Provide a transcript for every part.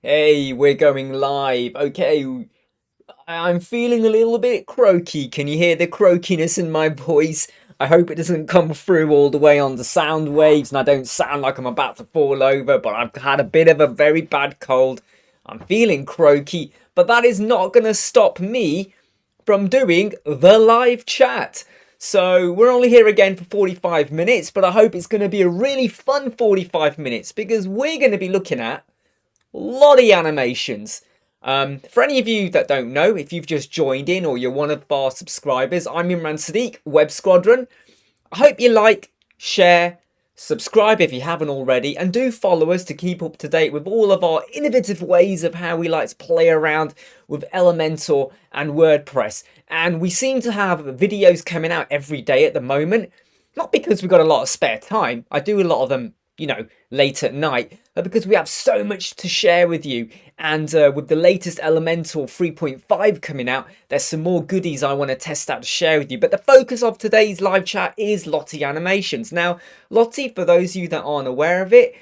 Hey, we're going live. Okay, I'm feeling a little bit croaky. Can you hear the croakiness in my voice? I hope it doesn't come through all the way on the sound waves and I don't sound like I'm about to fall over, but I've had a bit of a very bad cold. I'm feeling croaky, but that is not going to stop me from doing the live chat. So we're only here again for 45 minutes, but I hope it's going to be a really fun 45 minutes because we're going to be looking at Lottie animations. For any of you that don't know, if you've just joined in or you're one of our subscribers, I'm Imran Siddiq, Web Squadron. I hope you like, share, subscribe if you haven't already, and do follow us to keep up to date with all of our innovative ways of how we like to play around with Elementor and WordPress. And we seem to have videos coming out every day at the moment, not because we've got a lot of spare time. I do a lot of them, late at night, but because we have so much to share with you. And with the latest Elementor 3.5 coming out, there's some more goodies I want to test out to share with you. But the focus of today's live chat is Lottie animations. Now, Lottie, for those of you that aren't aware of it,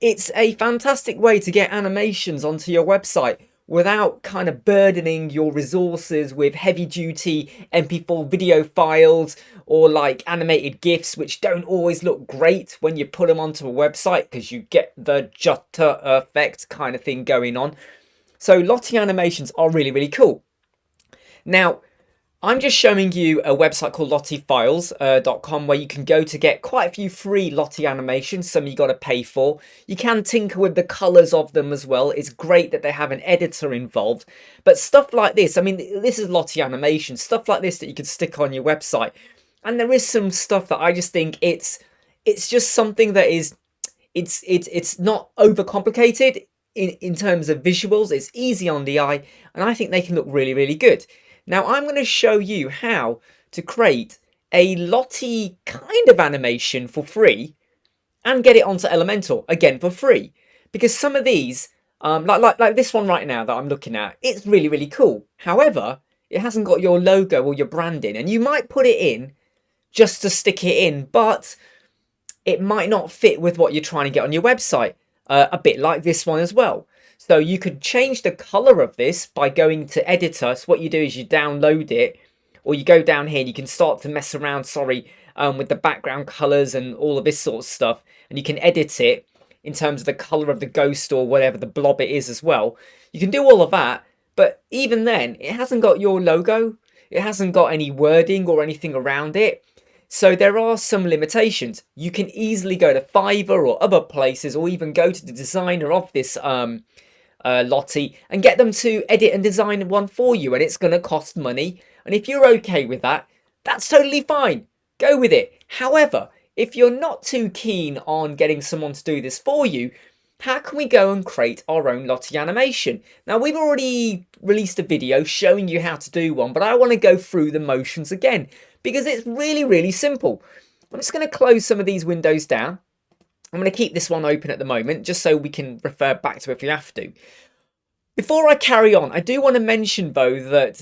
it's a fantastic way to get animations onto your website without kind of burdening your resources with heavy duty MP4 video files or like animated GIFs, which don't always look great when you put them onto a website because you get the jutter effect kind of thing going on. So Lottie animations are really, really cool. Now, I'm just showing you a website called LottieFiles.com where you can go to get quite a few free Lottie animations, some you got to pay for. You can tinker with the colours of them as well. It's great that they have an editor involved. But stuff like this, I mean, this is Lottie animation, stuff like this that you could stick on your website. And there is some stuff that I just think it's just something that is, it's not overcomplicated in terms of visuals. It's easy on the eye and I think they can look really, really good. Now I'm going to show you how to create a Lottie kind of animation for free and get it onto Elementor, again for free. Because some of these, like this one right now that I'm looking at, it's really, really cool. However, it hasn't got your logo or your branding, and you might put it in just to stick it in, but it might not fit with what you're trying to get on your website. A bit like this one as well. So you could change the color of this by going to editor. So what you do is you download it, or you go down here and you can start to mess around, with the background colors and all of this sort of stuff. And you can edit it in terms of the color of the ghost or whatever the blob it is as well. You can do all of that, but even then, it hasn't got your logo. It hasn't got any wording or anything around it. So there are some limitations. You can easily go to Fiverr or other places, or even go to the designer of this Lottie and get them to edit and design one for you, and it's going to cost money. And if you're okay with that, that's totally fine. Go with it. However, if you're not too keen on getting someone to do this for you, how can we go and create our own Lottie animation? Now, we've already released a video showing you how to do one, but I want to go through the motions again because it's really, really simple. I'm just going to close some of these windows down. I'm going to keep this one open at the moment just so we can refer back to it if we have to. Before I carry on, I do want to mention though that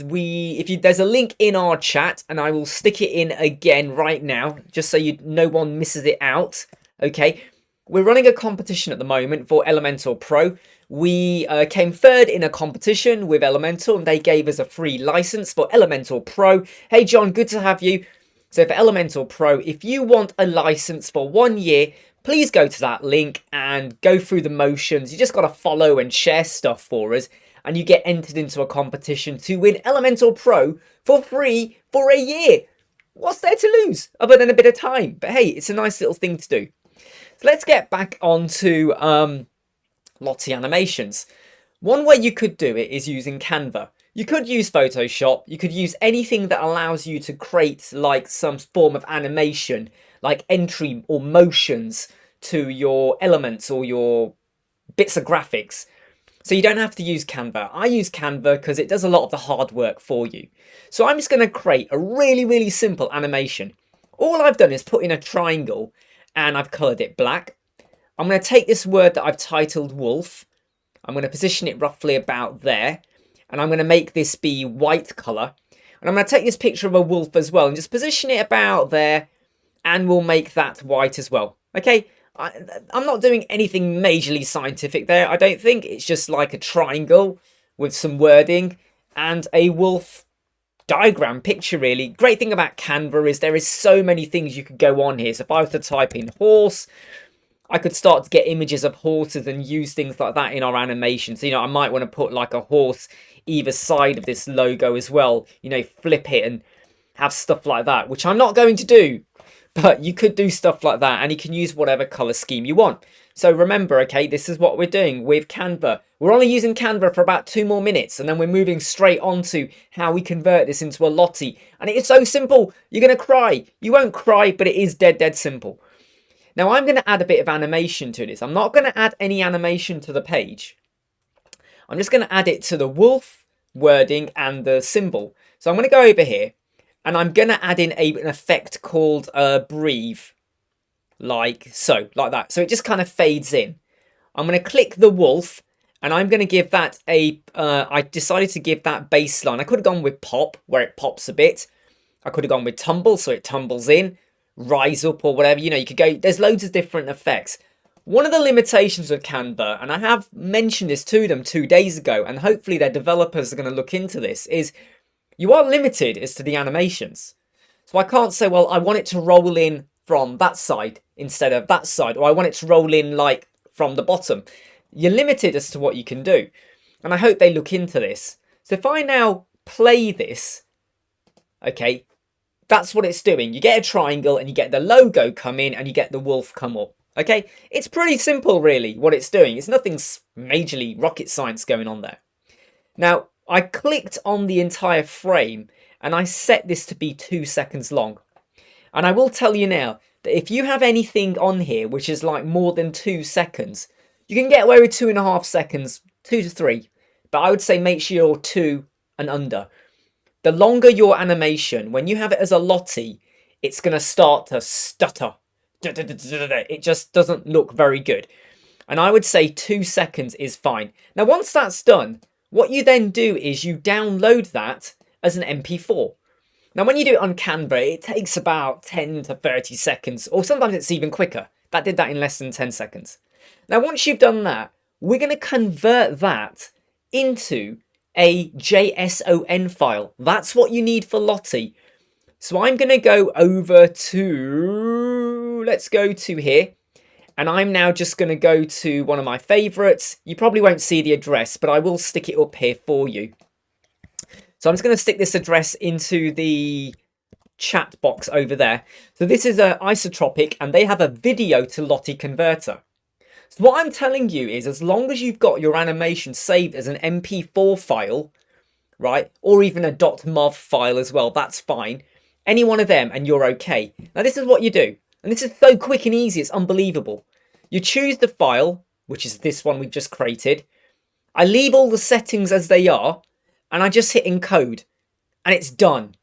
there's a link in our chat, and I will stick it in again right now just so no one misses it out. Okay. We're running a competition at the moment for Elementor Pro. We came third in a competition with Elementor, and they gave us a free license for Elementor Pro. Hey John, good to have you. So for Elementor Pro, if you want a license for 1 year, please go to that link and go through the motions. You just got to follow and share stuff for us, and you get entered into a competition to win Elementor Pro for free for a year. What's there to lose other than a bit of time? But hey, it's a nice little thing to do. So let's get back onto Lottie animations. One way you could do it is using Canva. You could use Photoshop. You could use anything that allows you to create like some form of animation, like entry or motions to your elements or your bits of graphics. So you don't have to use Canva. I use Canva because it does a lot of the hard work for you. So I'm just going to create a really, really simple animation. All I've done is put in a triangle and I've coloured it black. I'm going to take this word that I've titled wolf. I'm going to position it roughly about there. And I'm going to make this be white colour. And I'm going to take this picture of a wolf as well and just position it about there. And we'll make that white as well. Okay, I'm not doing anything majorly scientific there, I don't think. It's just like a triangle with some wording and a wolf diagram picture, really. Great thing about Canva is there is so many things you could go on here. So if I was to type in horse, I could start to get images of horses and use things like that in our animation. So, I might want to put like a horse either side of this logo as well. Flip it and have stuff like that, which I'm not going to do. But you could do stuff like that, and you can use whatever colour scheme you want. So remember, okay, this is what we're doing with Canva. We're only using Canva for about 2 more minutes, and then we're moving straight on to how we convert this into a Lottie. And it is so simple. You're going to cry. You won't cry, but it is dead simple. Now, I'm going to add a bit of animation to this. I'm not going to add any animation to the page. I'm just going to add it to the wolf wording and the symbol. So I'm going to go over here. And I'm going to add in an effect called breathe, like so, like that. So it just kind of fades in. I'm going to click the wolf, and I'm going to give that I decided to give that baseline. I could have gone with pop, where it pops a bit. I could have gone with tumble, so it tumbles in, rise up or whatever. You could go, there's loads of different effects. One of the limitations of Canva, and I have mentioned this to them 2 days ago, and hopefully their developers are going to look into this, is you are limited as to the animations. So I can't say, well, I want it to roll in from that side instead of that side, or I want it to roll in like from the bottom. You're limited as to what you can do. And I hope they look into this. So if I now play this, okay, that's what it's doing. You get a triangle and you get the logo come in and you get the wolf come up. Okay, it's pretty simple really what it's doing. It's nothing majorly rocket science going on there. Now, I clicked on the entire frame and I set this to be 2 seconds long. And I will tell you now that if you have anything on here which is like more than 2 seconds, you can get away with 2.5 seconds, 2 to 3. But I would say make sure you're 2 and under. The longer your animation, when you have it as a Lottie, it's going to start to stutter. It just doesn't look very good. And I would say 2 seconds is fine. Now, once that's done, what you then do is you download that as an MP4. Now, when you do it on Canva, it takes about 10 to 30 seconds, or sometimes it's even quicker. That did that in less than 10 seconds. Now, once you've done that, we're going to convert that into a JSON file. That's what you need for Lottie. So I'm going to go over to, let's go to here. And I'm now just going to go to one of my favourites. You probably won't see the address, but I will stick it up here for you. So I'm just going to stick this address into the chat box over there. So this is Isotropic, and they have a video to Lottie converter. So what I'm telling you is, as long as you've got your animation saved as an MP4 file, right, or even a .mov file as well, that's fine. Any one of them and you're okay. Now this is what you do. And this is so quick and easy, it's unbelievable. You choose the file, which is this one we've just created. I leave all the settings as they are, and I just hit encode, and it's done.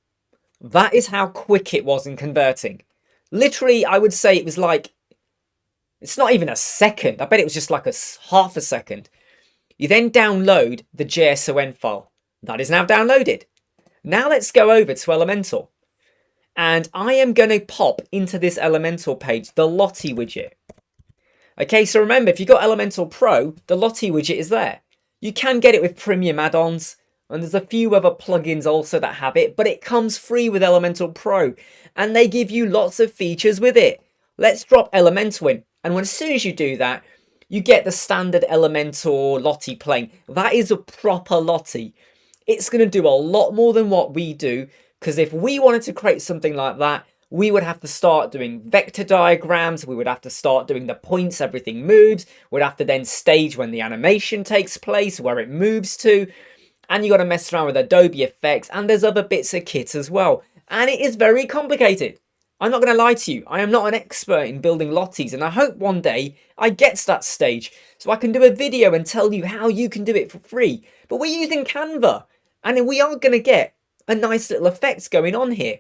That is how quick it was in converting. Literally, I would say it was like, it's not even a second. I bet it was just like half a second. You then download the JSON file. That is now downloaded. Now let's go over to Elementor. And I am going to pop into this Elementor page the Lottie widget. Okay, so remember, if you've got Elementor Pro, the Lottie widget is there. You can get it with premium add-ons, and there's a few other plugins also that have it, but it comes free with Elementor Pro, and they give you lots of features with it. Let's drop Elementor in, and as soon as you do that, you get the standard Elementor Lottie playing. That is a proper Lottie. It's going to do a lot more than what we do, because if we wanted to create something like that, we would have to start doing vector diagrams, we would have to start doing the points everything moves, we'd have to then stage when the animation takes place, where it moves to, and you got to mess around with Adobe effects, and there's other bits of kit as well. And it is very complicated. I'm not going to lie to you, I am not an expert in building Lotties, and I hope one day I get to that stage so I can do a video and tell you how you can do it for free. But we're using Canva, and we are going to get a nice little effect going on here.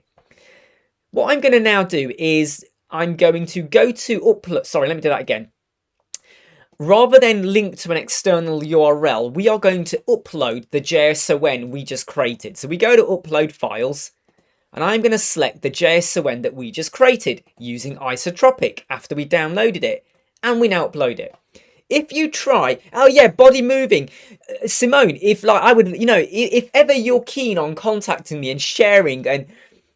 What I'm going to now do is I'm going to go to upload. Sorry, let me do that again. Rather than link to an external URL, we are going to upload the JSON we just created. So we go to upload files, and I'm going to select the JSON that we just created using Isotropic after we downloaded it. and we now upload it. If you try, oh yeah, body moving, Simone, if like I would, you know, if ever you're keen on contacting me and sharing and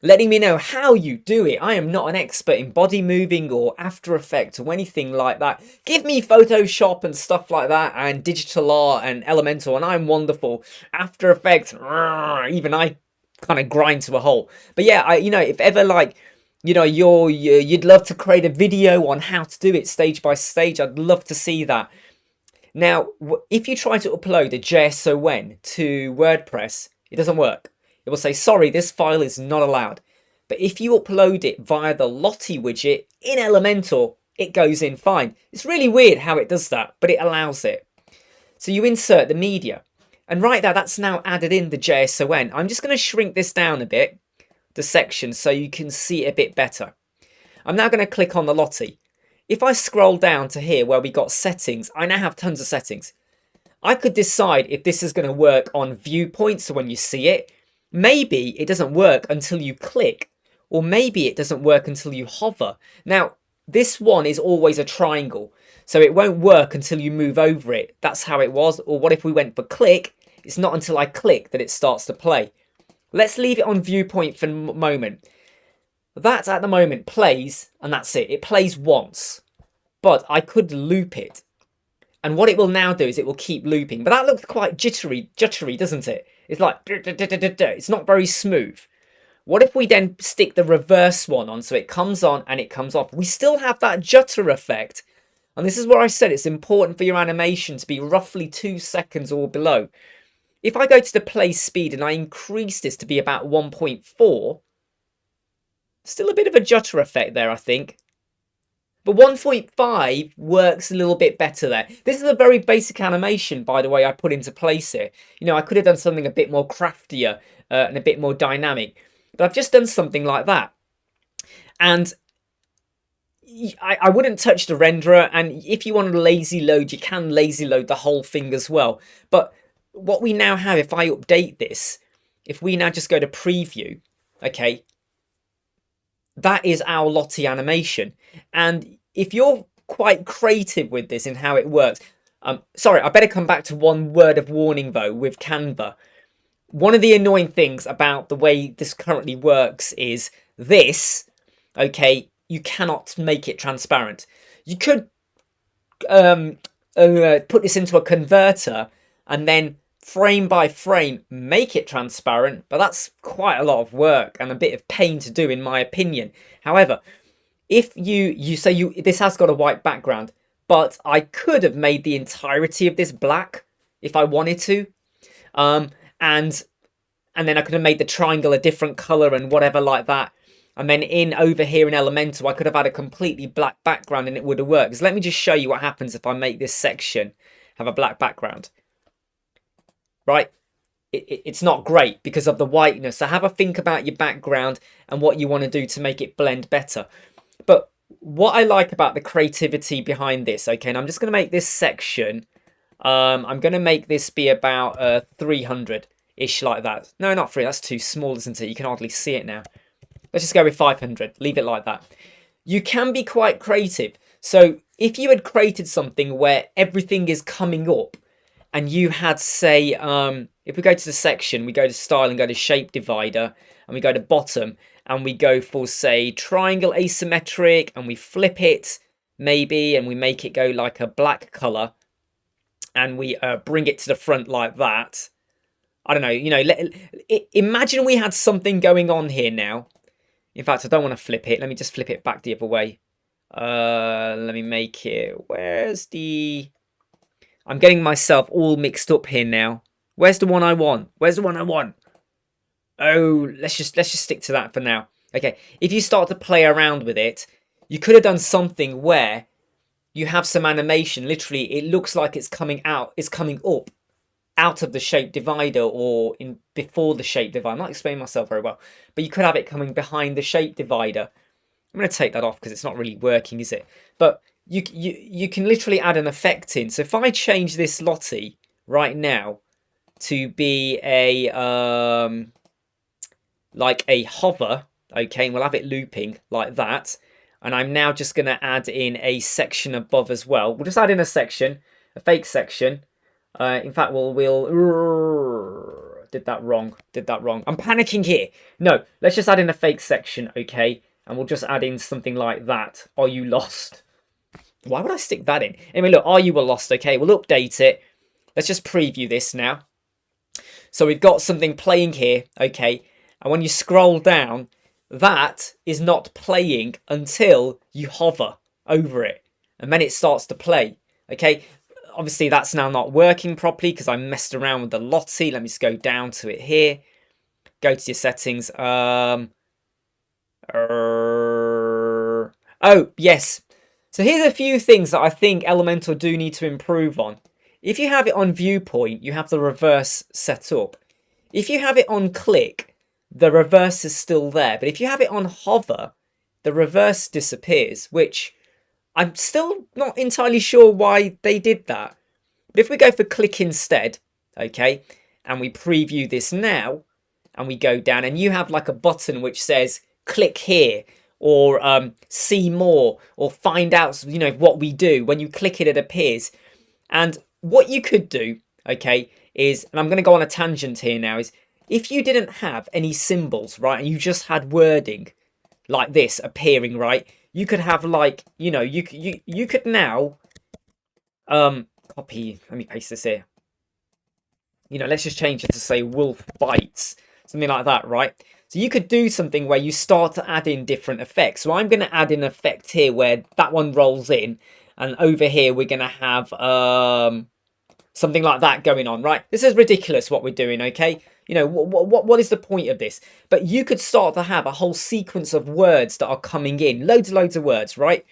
letting me know how you do it, I am not an expert in body moving or After Effects or anything like that. Give me Photoshop and stuff like that and digital art and Elementor and I'm wonderful. After Effects, even I kind of grind to a halt. But yeah, you know, if ever like, you know, you'd love to create a video on how to do it stage by stage, I'd love to see that. Now, if you try to upload a JSON to WordPress, it doesn't work. It will say, sorry, this file is not allowed. But if you upload it via the Lottie widget in Elementor, it goes in fine. It's really weird how it does that, but it allows it. So you insert the media. And right there, that's now added in the JSON. I'm just going to shrink this down a bit, the section, so you can see it a bit better. I'm now going to click on the Lottie. If I scroll down to here where we got settings, I now have tons of settings. I could decide if this is going to work on viewpoints, so when you see it. Maybe it doesn't work until you click, or maybe it doesn't work until you hover. Now, this one is always a triangle, so it won't work until you move over it. That's how it was. Or what if we went for click? It's not until I click that it starts to play. Let's leave it on viewpoint for a moment. That at the moment plays, and that's it. It plays once, but I could loop it. And what it will now do is it will keep looping. But that looks quite jittery, doesn't it? It's like, it's not very smooth. What if we then stick the reverse one on so it comes on and it comes off? We still have that jutter effect. And this is where I said it's important for your animation to be roughly 2 seconds or below. If I go to the play speed and I increase this to be about 1.4, still a bit of a jutter effect there, I think. But 1.5 works a little bit better there. This is a very basic animation, by the way, I put into place here. You know, I could have done something a bit more craftier and a bit more dynamic. But I've just done something like that. And I wouldn't touch the renderer. And if you want to lazy load, you can lazy load the whole thing as well. But what we now have, if I update this, if we now just go to preview, okay, that is our Lottie animation. And if you're quite creative with this in how it works, sorry, I better come back to one word of warning though with Canva. One of the annoying things about the way this currently works is this, okay, you cannot make it transparent. You could put this into a converter and then frame by frame make it transparent, but that's quite a lot of work and a bit of pain to do in my opinion. However, if you say this has got a white background, but I could have made the entirety of this black if I wanted to, and then I could have made the triangle a different color and whatever like that. And then over here in Elementor, I could have had a completely black background and it would have worked. So let me just show you what happens if I make this section have a black background. Right? It's not great because of the whiteness. So have a think about your background and what you want to do to make it blend better. But what I like about the creativity behind this, okay, and I'm just going to make this section, I'm going to make this be about 300-ish like that. No, not 3, that's too small, isn't it? You can hardly see it now. Let's just go with 500, leave it like that. You can be quite creative. So if you had created something where everything is coming up, and you had, say, if we go to the section, we go to style and go to shape divider, and we go to bottom, and we go for, say, triangle asymmetric, and we flip it, maybe, and we make it go like a black color, and we bring it to the front like that. I don't know, you know, imagine we had something going on here now. In fact, I don't want to flip it. Let me just flip it back the other way. Let me make it, where's the... I'm getting myself all mixed up here now. Where's the one I want? Where's the one I want? Oh, let's just stick to that for now. Okay, if you start to play around with it, you could have done something where you have some animation. Literally, it looks like it's coming out. It's coming up out of the shape divider or before the shape divider. I'm not explaining myself very well, but you could have it coming behind the shape divider. I'm going to take that off because it's not really working, is it? But you can literally add an effect in. So if I change this Lottie right now to be a like a hover, okay, and we'll have it looping like that. And I'm now just going to add in a section above as well. We'll just add in a section, a fake section. In fact, we'll did that wrong. I'm panicking here. No, let's just add in a fake section, okay? And we'll just add in something like that. Are you lost? Why would I stick that in? Anyway, look, are you lost? Okay, we'll update it. Let's just preview this now. So we've got something playing here, okay? And when you scroll down, that is not playing until you hover over it. And then it starts to play, okay? Obviously, that's now not working properly because I messed around with the Lottie. Let me just go down to it here. Go to your settings. Oh, yes. So here's a few things that I think Elementor do need to improve on. If you have it on viewpoint, you have the reverse set up. If you have it on click, the reverse is still there. But if you have it on hover, the reverse disappears, which I'm still not entirely sure why they did that. But if we go for click instead, okay, and we preview this now, and we go down, and you have like a button which says click here, or see more, or find out, you know, what we do. When you click it, it appears. And what you could do, okay, is, and I'm going to go on a tangent here now, is if you didn't have any symbols, right, and you just had wording like this appearing, right, you could have like, you know, you could now copy, let me paste this here. You know, let's just change it to say wolf bites, something like that, right? So you could do something where you start to add in different effects. So I'm going to add an effect here where that one rolls in, and over here we're going to have something like that going on, right? This is ridiculous what we're doing, okay? You know, what is the point of this? But you could start to have a whole sequence of words that are coming in. Loads and loads of words, right?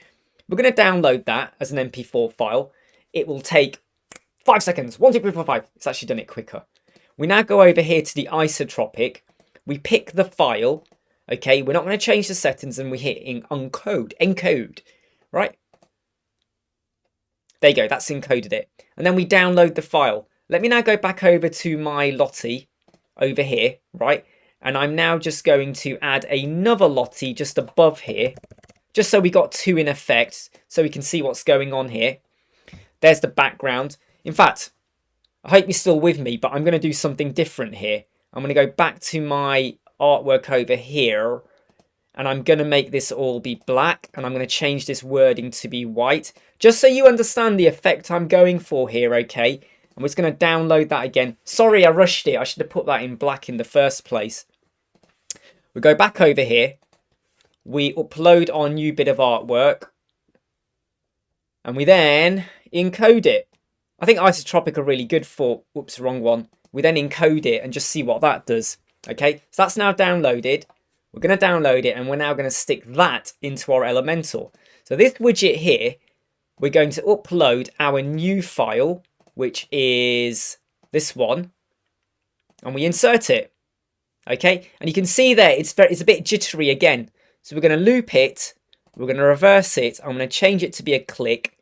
We're going to download that as an MP4 file. It will take 5 seconds. 1, 2, 3, 4, 5. It's actually done it quicker. We now go over here to the isotropic. We pick the file. Okay, we're not going to change the settings, and we hit encode, right? There you go, that's encoded it. And then we download the file. Let me now go back over to my Lottie over here, right? And I'm now just going to add another Lottie just above here, just so we got two in effect, so we can see what's going on here. There's the background. In fact, I hope you're still with me, but I'm going to do something different here. I'm going to go back to my artwork over here, and I'm going to make this all be black, and I'm going to change this wording to be white, just so you understand the effect I'm going for here, okay? I'm just going to download that again. Sorry, I rushed it. I should have put that in black in the first place. We go back over here. We upload our new bit of artwork, and we then encode it. I think isotropic are really good for, whoops, wrong one. We then encode it and just see what that does. Okay, so that's now downloaded. We're going to download it, and we're now going to stick that into our Elementor. So this widget here, we're going to upload our new file, which is this one, and we insert it. Okay, and you can see there it's a bit jittery again. So we're going to loop it, we're going to reverse it, I'm going to change it to be a click.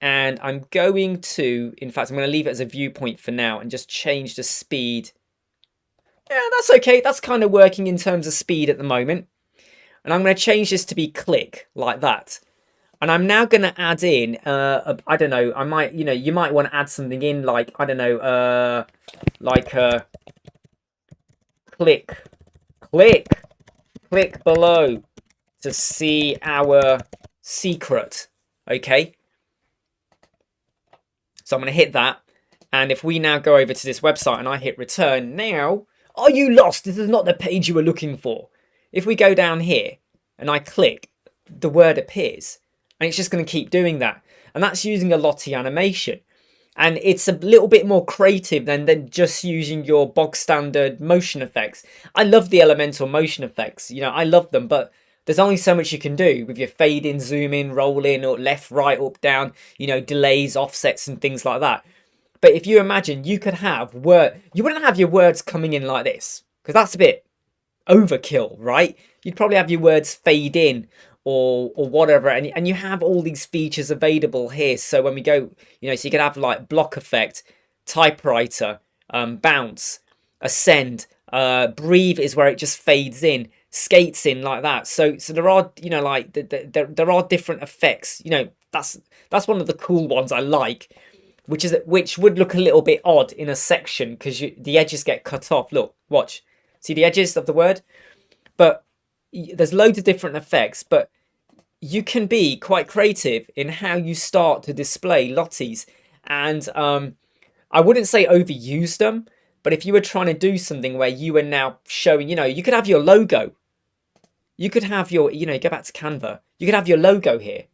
And I'm going to, in fact, I'm going to leave it as a viewpoint for now and just change the speed. Yeah, that's okay. That's kind of working in terms of speed at the moment. And I'm going to change this to be click, like that. And I'm now going to add in, I don't know, I might, you know, you might want to add something in like, I don't know, click below to see our secret, okay? So I'm going to hit that, and if we now go over to this website and I hit return now, are you lost? This is not the page you were looking for. If we go down here and I click, the word appears, and it's just going to keep doing that. And that's using a Lottie animation. And it's a little bit more creative than just using your bog standard motion effects. I love the Elementor motion effects. You know, I love them, but there's only so much you can do with your fade in, zoom in, roll in, or left, right, up, down, you know, delays, offsets, and things like that. But if you imagine, you could have you wouldn't have your words coming in like this, because that's a bit overkill, right? You'd probably have your words fade in or whatever, and you have all these features available here. So when we go, you know, so you could have like block effect, typewriter, bounce, ascend, breathe is where it just fades in. skates in like that. So there are, you know, like there are different effects. You know, that's one of the cool ones I like, which would look a little bit odd in a section because the edges get cut off. Look, watch, see the edges of the word, but there's loads of different effects, but you can be quite creative in how you start to display Lotties. And I wouldn't say overuse them, but if you were trying to do something where you are now showing, you know, you could have your logo. You could have your, you know, go back to Canva. You could have your logo here.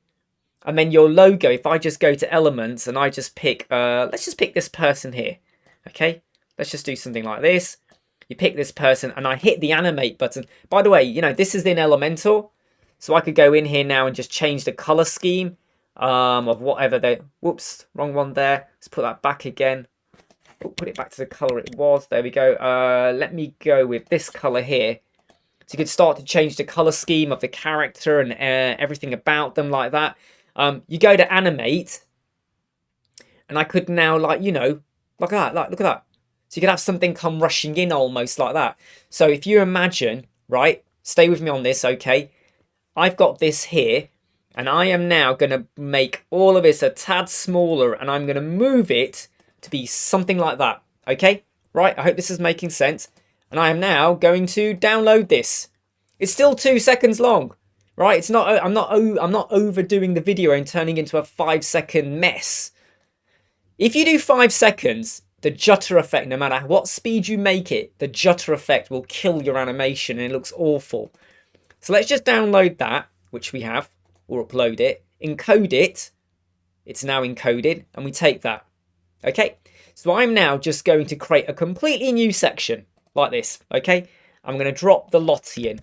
And then your logo, if I just go to elements and I just pick, let's just pick this person here. Okay, let's just do something like this. You pick this person and I hit the animate button. By the way, you know, this is in Elementor. So I could go in here now and just change the color scheme of whatever they, whoops, wrong one there. Let's put that back again. Oh, put it back to the color it was. There we go. Let me go with this color here. So you could start to change the color scheme of the character and everything about them like that. You go to animate, and I could now, like, you know, look at that, like, look at that. So you could have something come rushing in almost like that. So if you imagine, right, stay with me on this, okay? I've got this here, and I am now going to make all of this a tad smaller, and I'm going to move it to be something like that, okay? Right, I hope this is making sense. And I am now going to download this. It's still 2 seconds long, right? It's not. I'm not overdoing the video and turning into a 5-second mess. If you do 5 seconds, the jutter effect, no matter what speed you make it, the jutter effect will kill your animation and it looks awful. So let's just download that, which we have, or upload it, encode it. It's now encoded, and we take that. Okay, so I'm now just going to create a completely new section like this. Okay, I'm going to drop the Lottie in.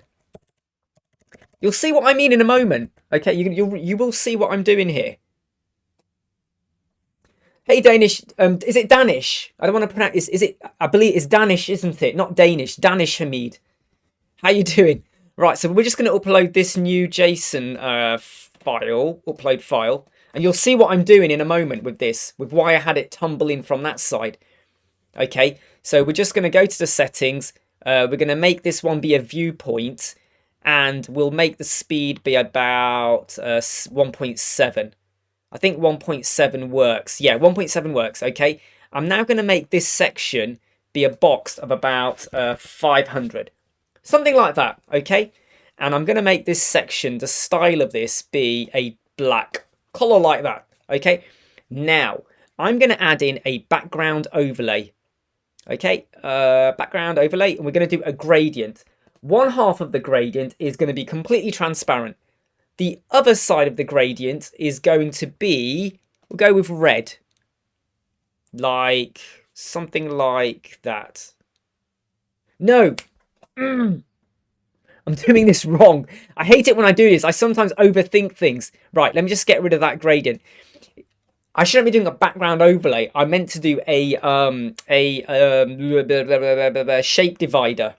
You'll see what I mean in a moment. Okay, you will see what I'm doing here. Hey Danish, is it Danish? I don't want to pronounce. Is it? I believe it's Danish, isn't it? Not Danish. Danish Hamid. How you doing? Right, so we're just going to upload this new JSON upload file, and you'll see what I'm doing in a moment with this, with why I had it tumble in from that side. Okay, so we're just going to go to the settings. We're going to make this one be a viewpoint, and we'll make the speed be about 1.7. I think 1.7 works. Yeah, 1.7 works. Okay, I'm now going to make this section be a box of about 500. Something like that, okay? And I'm going to make this section, the style of this, be a black color like that, okay? Now, I'm going to add in a background overlay, okay? Background overlay, and we're going to do a gradient. One half of the gradient is going to be completely transparent. The other side of the gradient is going to be, we'll go with red. Like, something like that. No! I'm doing this wrong. I hate it when I do this. I sometimes overthink things. Right, let me just get rid of that gradient. I shouldn't be doing a background overlay. I meant to do a shape divider.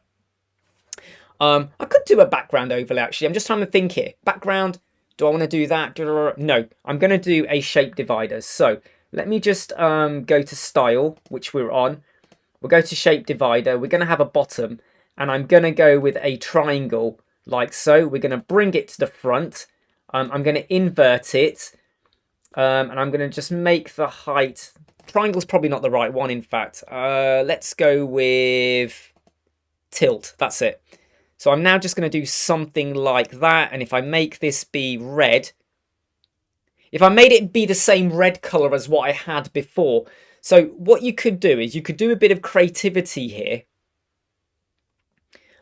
I could do a background overlay, actually. I'm just trying to think here. Background, do I want to do that? No, I'm going to do a shape divider. So let me just go to style, which we're on. We'll go to shape divider. We're going to have a bottom. And I'm going to go with a triangle like so. We're going to bring it to the front. I'm going to invert it. And I'm going to just make the height. Triangle's probably not the right one, in fact. Let's go with tilt. That's it. So I'm now just going to do something like that. And if I make this be red. If I made it be the same red color as what I had before. So what you could do is you could do a bit of creativity here.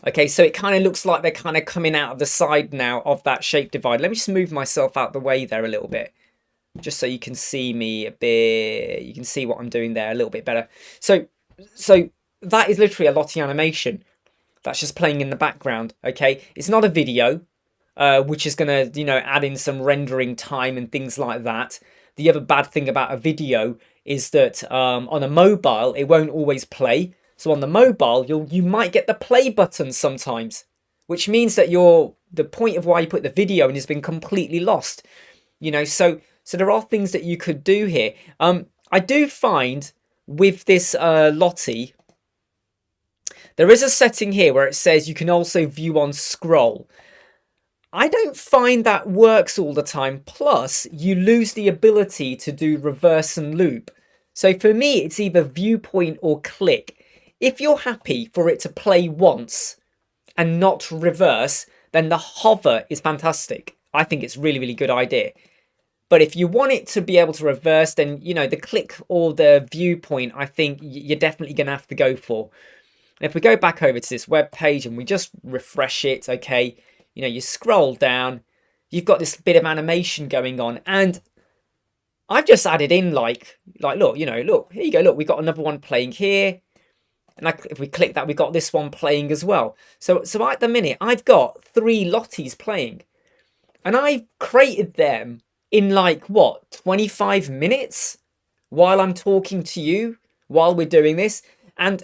Okay, so it kind of looks like they're kind of coming out of the side now of that shape divide. Let me just move myself out the way there a little bit. Just so you can see me a bit. You can see what I'm doing there a little bit better. So that is literally a Lottie animation. That's just playing in the background, okay? It's not a video, which is going to, you know, add in some rendering time and things like that. The other bad thing about a video is that on a mobile, it won't always play. So on the mobile, you might get the play button sometimes, which means that the point of why you put the video in has been completely lost. You know, so there are things that you could do here. I do find with this Lottie There is a setting here where it says you can also view on scroll. I don't find that works all the time. Plus, you lose the ability to do reverse and loop. So for me, it's either viewpoint or click. If you're happy for it to play once and not reverse, then the hover is fantastic. I think it's really, really good idea. But if you want it to be able to reverse, then, you know, the click or the viewpoint, I think you're definitely going to have to go for. And if we go back over to this web page and we just refresh it, okay, you know, you scroll down, you've got this bit of animation going on. And I've just added in like look, you know, look, here you go. Look, we've got another one playing here. And if we click that, we've got this one playing as well. So at the minute, I've got 3 Lotties playing. And I've created them in like, what, 25 minutes? While I'm talking to you, while we're doing this. And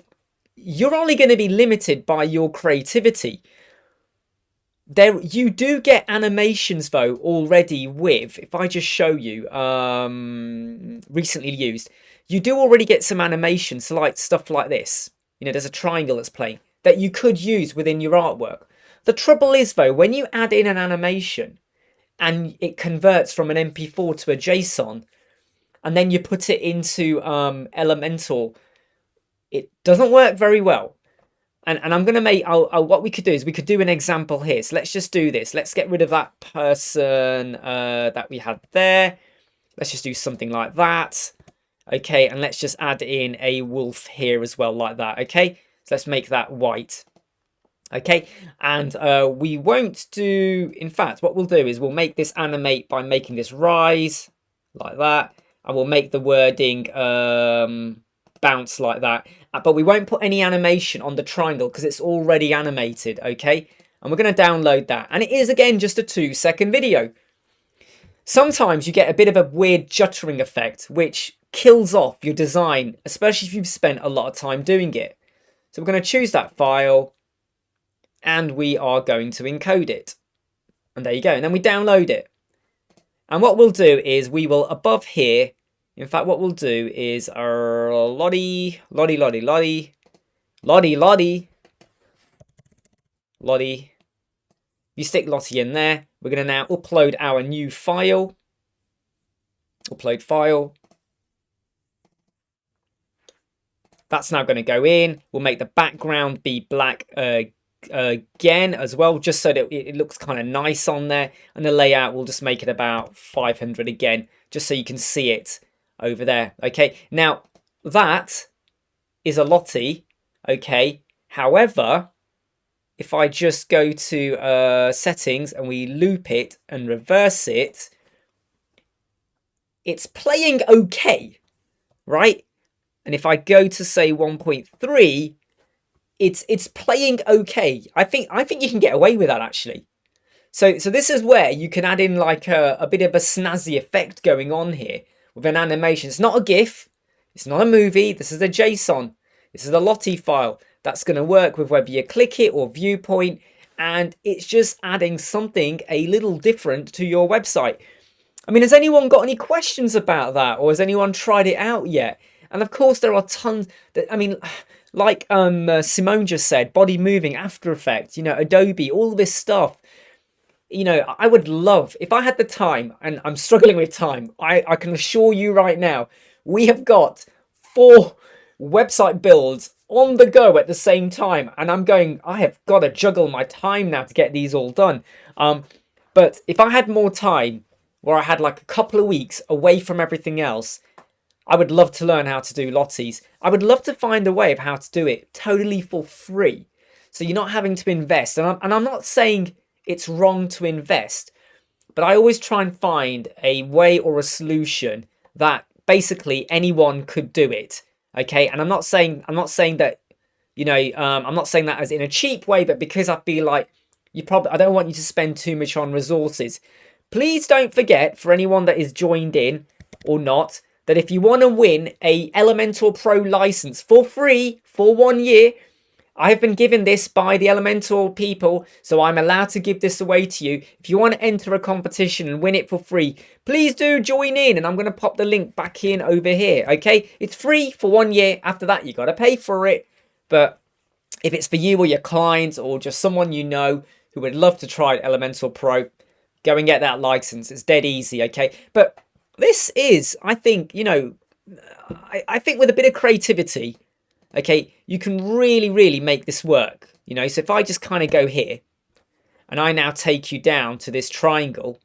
you're only going to be limited by your creativity. You do get animations, though, already with, if I just show you, recently used, you do already get some animations, like stuff like this. You know, there's a triangle that's playing that you could use within your artwork. The trouble is, though, when you add in an animation and it converts from an MP4 to a JSON, and then you put it into Elementor, it doesn't work very well. And I'm going to make, what we could do is we could do an example here. So let's just do this. Let's get rid of that person that we had there. Let's just do something like that. Okay, and let's just add in a wolf here as well, like that. Okay, so let's make that white. Okay, and we won't do, in fact, what we'll do is we'll make this animate by making this rise, like that. And we'll make the wording bounce like that. But we won't put any animation on the triangle because it's already animated, okay? And we're going to download that. And it is, again, just a 2-second video. Sometimes you get a bit of a weird juttering effect, which kills off your design, especially if you've spent a lot of time doing it. So we're going to choose that file, and we are going to encode it. And there you go. And then we download it. And what we'll do is we will, above here, in fact, what we'll do is our Lottie. You stick Lottie in there. We're going to now upload our new file. Upload file. That's now going to go in. We'll make the background be black again as well, just so that it looks kind of nice on there. And the layout, we'll just make it about 500 again, just so you can see it over there. Okay, now that is a Lottie. Okay, however, if I just go to settings and we loop it and reverse it, it's playing okay, right? And if I go to say 1.3, it's playing okay. I think you can get away with that, actually. So this is where you can add in like a bit of a snazzy effect going on here with an animation. It's not a GIF. It's not a movie. This is a JSON. This is a Lottie file. That's going to work with whether you click it or viewpoint. And it's just adding something a little different to your website. I mean, has anyone got any questions about that? Or has anyone tried it out yet? And of course, there are tons that, I mean, like Simone just said, body moving, After Effects, you know, Adobe, all this stuff. You know, I would love, if I had the time, and I'm struggling with time, I can assure you right now, we have got 4 website builds on the go at the same time. And I'm going, I have got to juggle my time now to get these all done. But if I had more time, where I had like a couple of weeks away from everything else, I would love to learn how to do Lotties. I would love to find a way of how to do it totally for free. So you're not having to invest. And I'm not saying it's wrong to invest, but I always try and find a way or a solution that basically anyone could do it. Okay, and I'm not saying that, you know, I'm not saying that as in a cheap way, but because I feel like I don't want you to spend too much on resources. Please don't forget, for anyone that is joined in or not, that if you want to win a Elementor Pro license for free for 1 year, I have been given this by the Elementor people, so I'm allowed to give this away to you. If you want to enter a competition and win it for free, please do join in, and I'm going to pop the link back in over here, okay? It's free for 1 year. After that, you got to pay for it. But if it's for you or your clients or just someone you know who would love to try Elementor Pro, go and get that license. It's dead easy, okay? But this is, I think, you know, I think with a bit of creativity, okay, you can really, really make this work. You know, so if I just kind of go here and I now take you down to this triangle,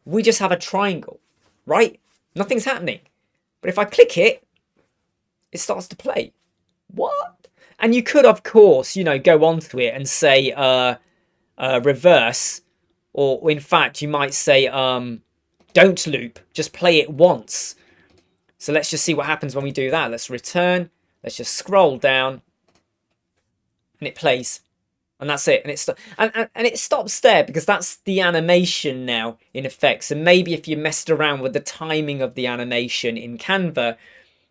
we just have a triangle, right? Nothing's happening. But if I click it, it starts to play. What? And you could, of course, you know, go onto it and say reverse, or in fact, you might say don't loop, just play it once. So let's just see what happens when we do that. Let's return. Let's just scroll down, and it plays, and that's it. And it stops there because that's the animation now in effect. So maybe if you messed around with the timing of the animation in Canva,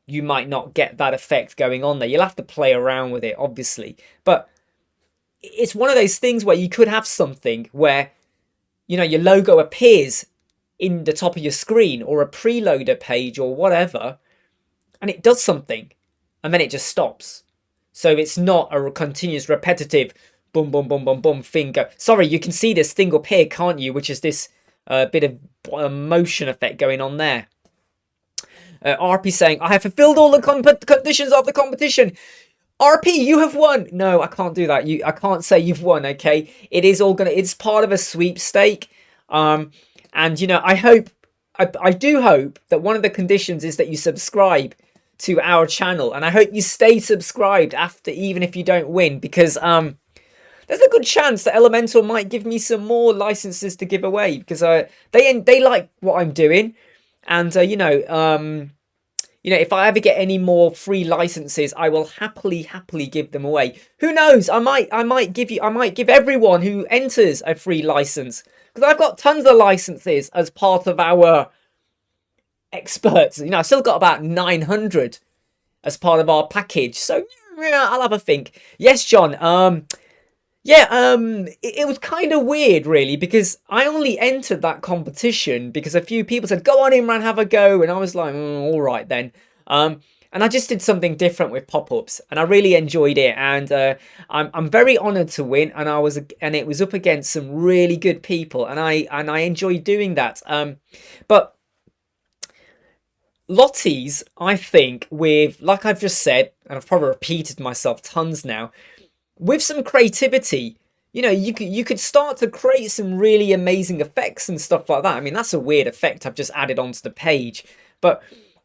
you might not get that effect going on there. You'll have to play around with it, obviously. But it's one of those things where you could have something where, you know, your logo appears in the top of your screen or a preloader page or whatever, and it does something, and then it just stops. So it's not a continuous repetitive boom, boom, boom, boom, boom thing. Sorry, you can see this thing up here, can't you? Which is this bit of motion effect going on there. RP saying, I have fulfilled all the conditions of the competition. RP, you have won. No, I can't do that. I can't say you've won, okay? It is all it's part of a sweepstake. And, you know, I do hope that one of the conditions is that you subscribe to our channel. And I hope you stay subscribed after, even if you don't win, because there's a good chance that Elementor might give me some more licenses to give away, because they like what I'm doing. And, you know, if I ever get any more free licenses, I will happily give them away. Who knows? I might give everyone who enters a free license, because I've got tons of licenses as part of our experts. You know, I've still got about 900 as part of our package. So yeah, I'll have a think. Yes, John. It was kind of weird, really, because I only entered that competition because a few people said, go on, Imran, have a go. And I was like, all right, then. And I just did something different with pop-ups, and I really enjoyed it. And I'm very honoured to win. And it was up against some really good people, and I enjoyed doing that. But Lotties, I think, with, like I've just said, and I've probably repeated myself tons now, with some creativity, you know, you could start to create some really amazing effects and stuff like that. I mean, that's a weird effect I've just added onto the page. But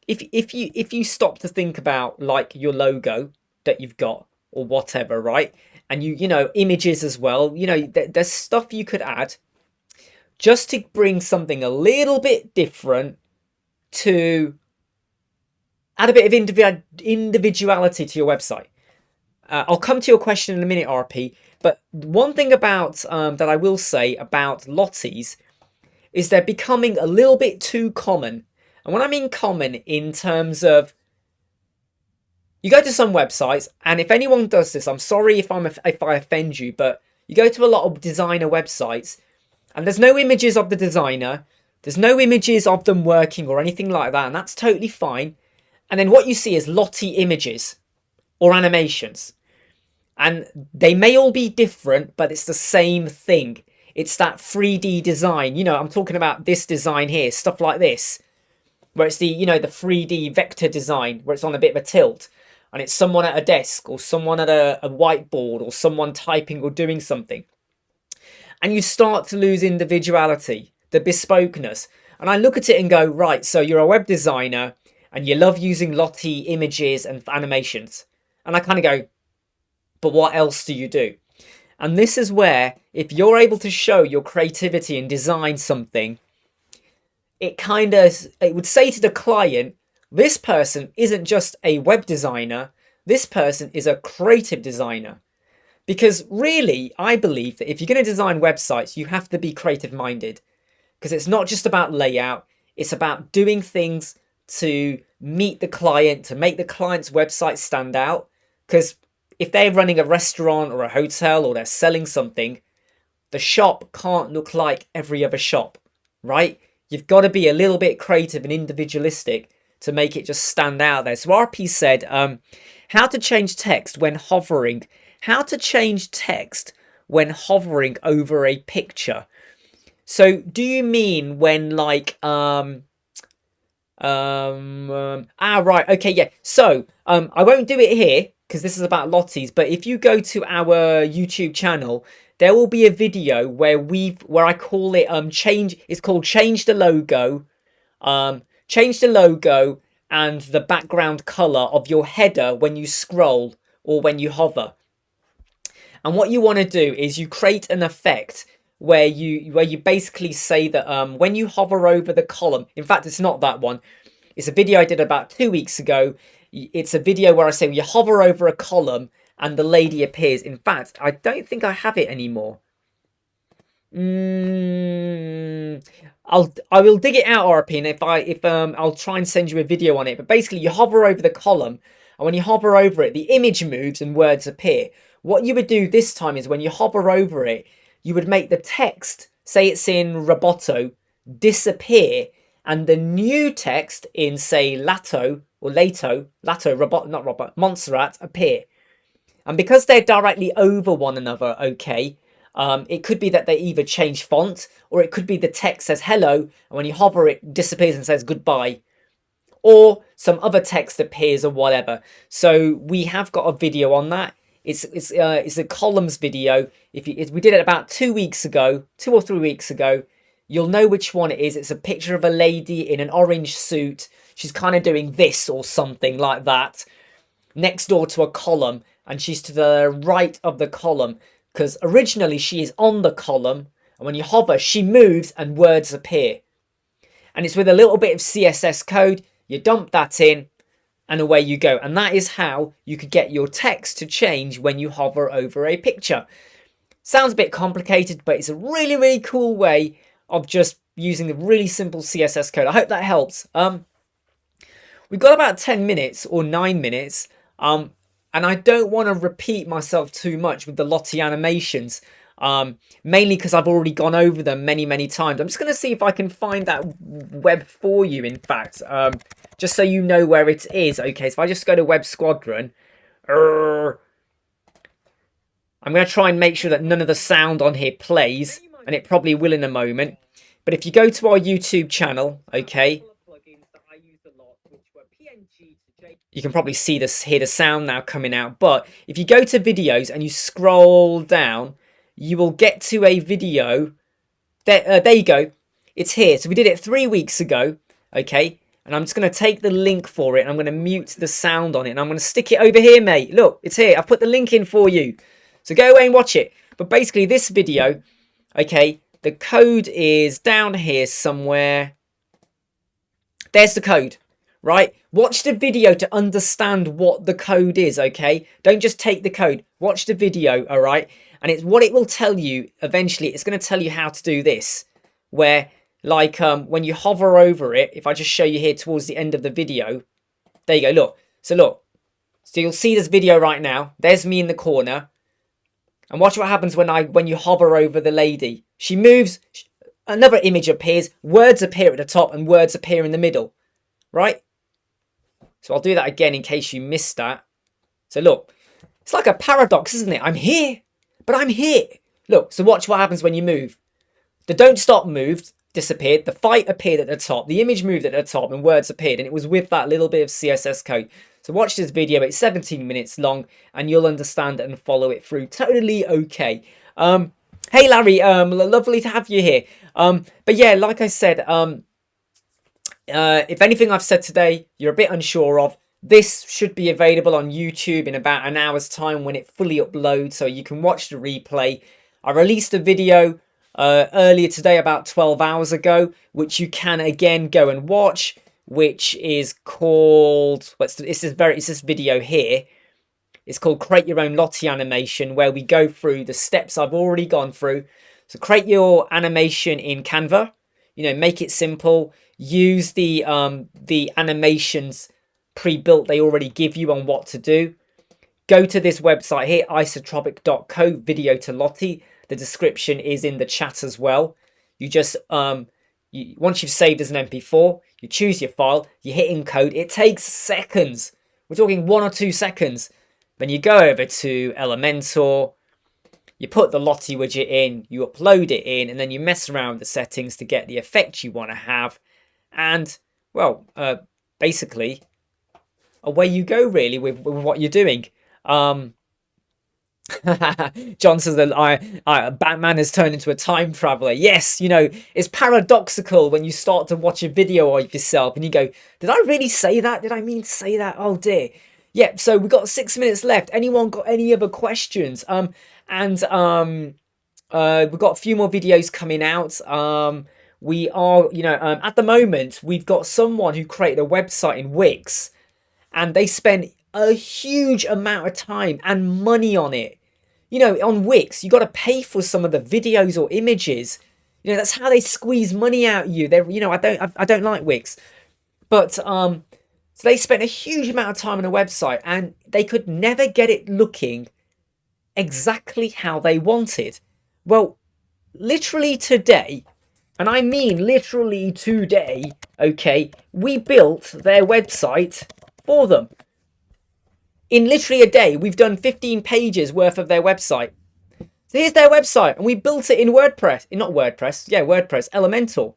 if you stop to think about, like, your logo that you've got or whatever, right? And you know, images as well, you know, there's stuff you could add just to bring something a little bit different, to add a bit of individuality to your website. I'll come to your question in a minute, RP. But one thing about that I will say about Lotties is they're becoming a little bit too common. And when I mean common, in terms of, you go to some websites, and if anyone does this, I'm sorry if I offend you, but you go to a lot of designer websites, and there's no images of the designer, there's no images of them working or anything like that, and that's totally fine. And then what you see is Lottie images or animations. And they may all be different, but it's the same thing. It's that 3D design. You know, I'm talking about this design here, stuff like this, where it's the, you know, the 3D vector design, where it's on a bit of a tilt, and it's someone at a desk, or someone at a whiteboard, or someone typing or doing something. And you start to lose individuality, the bespokeness. And I look at it and go, right, so you're a web designer, and you love using Lottie images and animations. And I kind of go, but what else do you do? And this is where, if you're able to show your creativity and design something, it would say to the client, this person isn't just a web designer, this person is a creative designer. Because really, I believe that if you're going to design websites, you have to be creative minded. Because it's not just about layout, it's about doing things to meet the client, to make the client's website stand out. Because if they're running a restaurant or a hotel, or they're selling something, the shop can't look like every other shop, right? You've got to be a little bit creative and individualistic to make it just stand out there. So RP said, how to change text when hovering how to change text when hovering over a picture. So do you mean when like right, okay, yeah. So I won't do it here because this is about Lotties, but if you go to our YouTube channel, there will be a video where I call it it's called change the logo. Change the logo and the background color of your header when you scroll or when you hover. And what you want to do is you create an effect where you basically say that when you hover over the column, in fact, it's not that one. It's a video I did about 2 weeks ago. It's a video where I say you hover over a column and the lady appears. In fact, I don't think I have it anymore. I will dig it out, RP, and I'll try and send you a video on it. But basically, you hover over the column, and when you hover over it, the image moves and words appear. What you would do this time is when you hover over it, you would make the text, say it's in Roboto, disappear, and the new text in, say, Lato, Montserrat appear. And because they're directly over one another, okay, it could be that they either change font, or it could be the text says hello, and when you hover it disappears and says goodbye. Or some other text appears or whatever. So we have got a video on that. It's a columns video. If we did it about 2 weeks ago, 2 or 3 weeks ago, you'll know which one it is. It's a picture of a lady in an orange suit. She's kind of doing this or something like that, next door to a column, and she's to the right of the column because originally she is on the column, and when you hover, she moves and words appear. And it's with a little bit of CSS code. You dump that in, and away you go. And that is how you could get your text to change when you hover over a picture. Sounds a bit complicated, but it's a really, really cool way of just using a really simple CSS code. I hope that helps. We've got about 10 minutes or 9 minutes. And I don't want to repeat myself too much with the Lottie animations. Mainly because I've already gone over them many, many times. I'm just going to see if I can find that web for you, in fact. Just so you know where it is. Okay, so if I just go to Web Squadron. I'm going to try and make sure that none of the sound on here plays. And it probably will in a moment. But if you go to our YouTube channel, okay, you can probably see this, hear the sound now coming out. But if you go to videos and you scroll down, you will get to a video. There you go. It's here. So we did it 3 weeks ago. Okay. And I'm just going to take the link for it. And I'm going to mute the sound on it. And I'm going to stick it over here, mate. Look, it's here. I've put the link in for you. So go away and watch it. But basically this video, okay, the code is down here somewhere. There's the code, right? Watch the video to understand what the code is, okay? Don't just take the code. Watch the video, all right? And it's what it will tell you eventually. It's going to tell you how to do this. Where, like, when you hover over it, if I just show you here towards the end of the video. There you go, look. So look. So you'll see this video right now. There's me in the corner. And watch what happens when you hover over the lady. She moves. Another image appears. Words appear at the top and words appear in the middle. Right? So I'll do that again in case you missed that. So look. It's like a paradox, isn't it? I'm here. But I'm here. Look, so watch what happens when you move. The don't stop moved, disappeared. The fight appeared at the top. The image moved at the top and words appeared. And it was with that little bit of CSS code. So watch this video. It's 17 minutes long and you'll understand and follow it through. Totally okay. Hey, Larry. Lovely to have you here. But yeah, like I said, if anything I've said today you're a bit unsure of, this should be available on YouTube in about an hour's time when it fully uploads, so you can watch the replay. I released a video earlier today, about 12 hours ago, which you can again go and watch, which is called, it's this video here. It's called Create Your Own Lottie Animation, where we go through the steps I've already gone through. So create your animation in Canva, you know, make it simple, use the animations pre-built they already give you on what to do. Go to this website here, isotropic.co, video to Lottie. The description is in the chat as well. You just once you've saved as an MP4, you choose your file, you hit encode. It takes seconds. We're talking 1 or 2 seconds. Then you go over to Elementor, you put the Lottie widget in, you upload it in, and then you mess around with the settings to get the effect you want to have. And, well, basically, away you go, really, with what you're doing. John says that Batman has turned into a time traveler. Yes, you know, it's paradoxical when you start to watch a video of yourself and you go, did I really say that? Did I mean to say that? Oh dear. Yep, so we've got 6 minutes left. Anyone got any other questions? We've got a few more videos coming out. We are, you know, at the moment, we've got someone who created a website in Wix, and they spent a huge amount of time and money on it. You know, on Wix, you got to pay for some of the videos or images. You know, that's how they squeeze money out of you. They're, you know, I don't like Wix, but so they spent a huge amount of time on a website, and they could never get it looking exactly how they wanted. Well, literally today, and I mean literally today, okay, we built their website for them. In literally a day, we've done 15 pages worth of their website. So here's their website, and we built it in WordPress. Not WordPress, yeah, WordPress, Elementor.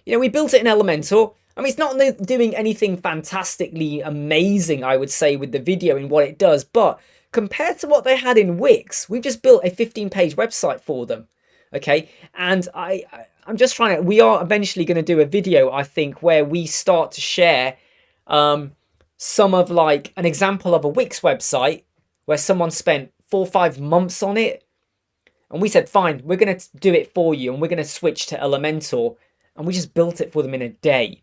You know, we built it in Elementor. I mean, it's not doing anything fantastically amazing, I would say, with the video and what it does. But compared to what they had in Wix, we've just built a 15-page website for them. Okay, and I'm just trying to... We are eventually going to do a video, I think, where we start to share... some of like an example of a Wix website where someone spent 4 or 5 months on it, and we said, fine, we're going to do it for you, and we're going to switch to Elementor, and we just built it for them in a day.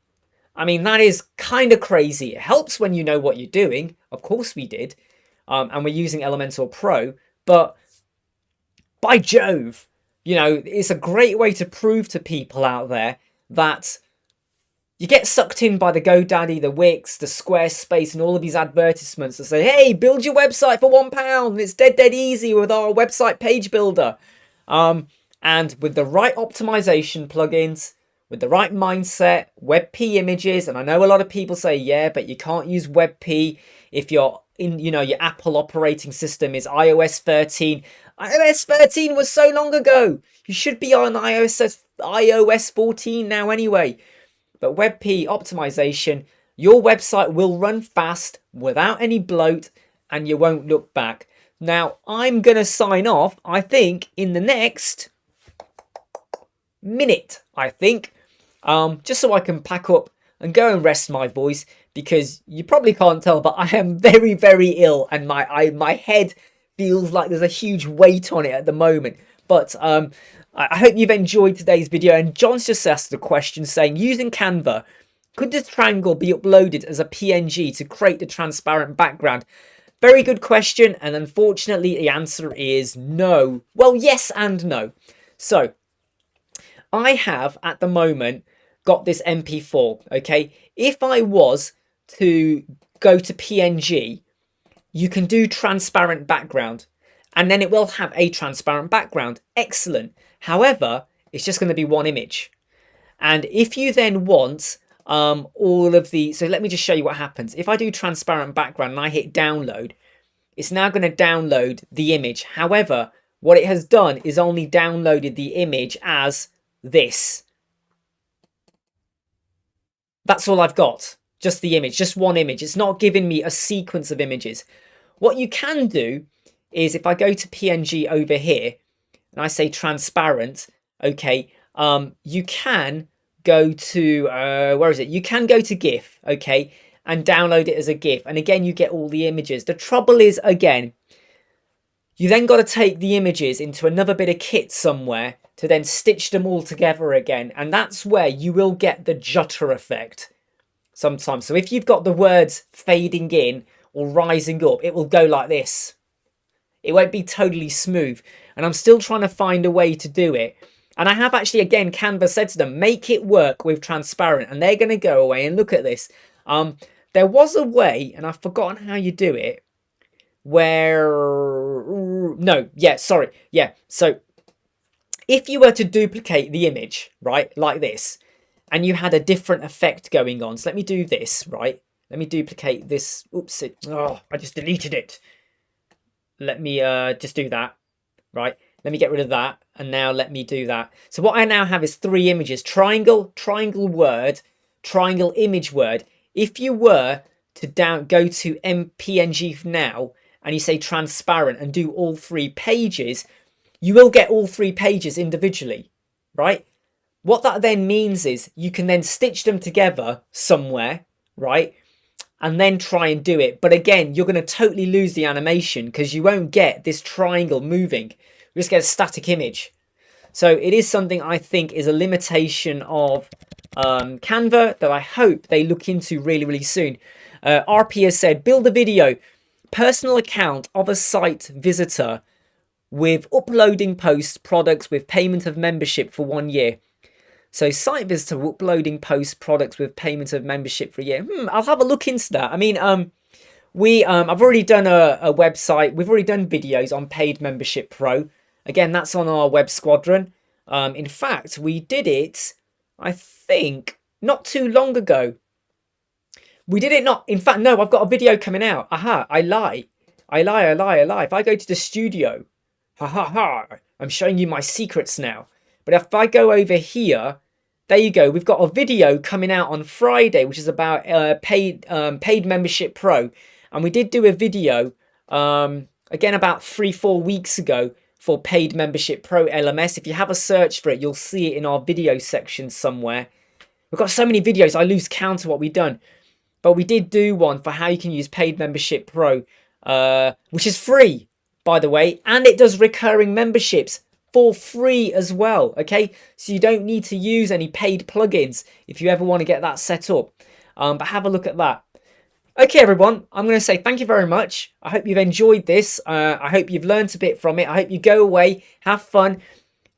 I mean, that is kind of crazy. It helps when you know what you're doing. Of course we did. And we're using Elementor Pro, but by Jove, you know, it's a great way to prove to people out there that you get sucked in by the GoDaddy, the Wix, the Squarespace, and all of these advertisements that say, hey, build your website for £1. It's dead easy with our website page builder. And with the right optimization plugins, with the right mindset, WebP images, and I know a lot of people say, yeah, but you can't use WebP if you're in, you know, your Apple operating system is iOS 13. iOS 13 was so long ago. You should be on iOS 14 now anyway. But WebP optimization, your website will run fast without any bloat, and you won't look back. Now, I'm going to sign off, I think, in the next minute, I think. Just so I can pack up and go and rest my voice, because you probably can't tell, but I am very, very ill, and my head feels like there's a huge weight on it at the moment. But I hope you've enjoyed today's video. And John's just asked a question saying, using Canva, could this triangle be uploaded as a PNG to create the transparent background? Very good question, and unfortunately the answer is no. Well, yes and no. So I have at the moment got this MP4, okay? If I was to go to PNG, you can do transparent background, and then it will have a transparent background. Excellent. However, it's just going to be one image. And if you then want all of the... So let me just show you what happens. If I do transparent background and I hit download, it's now going to download the image. However, what it has done is only downloaded the image as this. That's all I've got. Just the image, just one image. It's not giving me a sequence of images. What you can do is if I go to PNG over here, and I say transparent, okay, you can go to, where is it? You can go to GIF, okay, and download it as a GIF. And again, you get all the images. The trouble is, again, you then got to take the images into another bit of kit somewhere to then stitch them all together again. And that's where you will get the jutter effect sometimes. So if you've got the words fading in or rising up, it will go like this. It won't be totally smooth. And I'm still trying to find a way to do it. And I have actually, again, Canva said to them, make it work with transparent. And they're going to go away and look at this. There was a way, and I've forgotten how you do it, where... No, yeah, sorry. Yeah, so if you were to duplicate the image, right, like this, and you had a different effect going on. So let me do this, right? Let me duplicate this. Oops, I just deleted it. let me just do that, right? Let me get rid of that, and now let me do that. So what I now have is 3 images: triangle, triangle word, triangle image word. If you were to go to PNG now, and you say transparent and do all 3 pages, you will get all 3 pages individually, right? What that then means is you can then stitch them together somewhere, right? And then try and do it. But again, you're going to totally lose the animation because you won't get this triangle moving. You just get a static image. So it is something I think is a limitation of Canva that I hope they look into really, really soon. RP has said, build a video, personal account of a site visitor with uploading posts, products with payment of membership for 1 year. So site visitor uploading posts, products with payment of membership for a year. I'll have a look into that. I mean, I've already done a website. We've already done videos on Paid Membership Pro. Again, that's on our web Squadron. In fact, we did it, I think, not too long ago. We did it not. In fact, no, I've got a video coming out. Aha, I lie. If I go to the studio, I'm showing you my secrets now. But if I go over here, there you go. We've got a video coming out on Friday, which is about paid membership pro. And we did do a video, again, about 3-4 weeks ago for paid membership pro LMS. If you have a search for it, you'll see it in our video section somewhere. We've got so many videos, I lose count of what we've done. But we did do one for how you can use paid membership pro, which is free, by the way. And it does recurring memberships for free as well, okay? So you don't need to use any paid plugins if you ever want to get that set up. But have a look at that. Okay, everyone, I'm going to say thank you very much. I hope you've enjoyed this. I hope you've learned a bit from it. I hope you go away, have fun.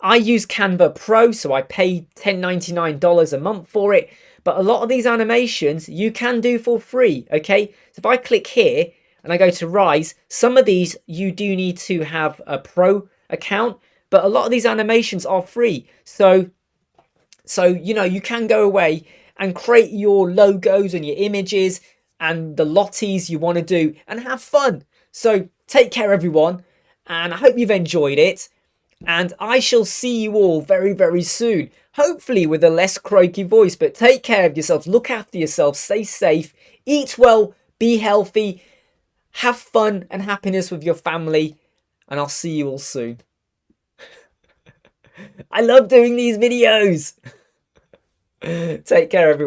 I use Canva Pro, so I pay $10.99 a month for it. But a lot of these animations you can do for free, okay? So if I click here and I go to Rise, some of these you do need to have a pro account. But a lot of these animations are free. So you know, you can go away and create your logos and your images and the lotties you want to do and have fun. So take care, everyone. And I hope you've enjoyed it. And I shall see you all very, very soon. Hopefully with a less croaky voice. But take care of yourselves. Look after yourselves. Stay safe. Eat well. Be healthy. Have fun and happiness with your family. And I'll see you all soon. I love doing these videos. Take care, everyone.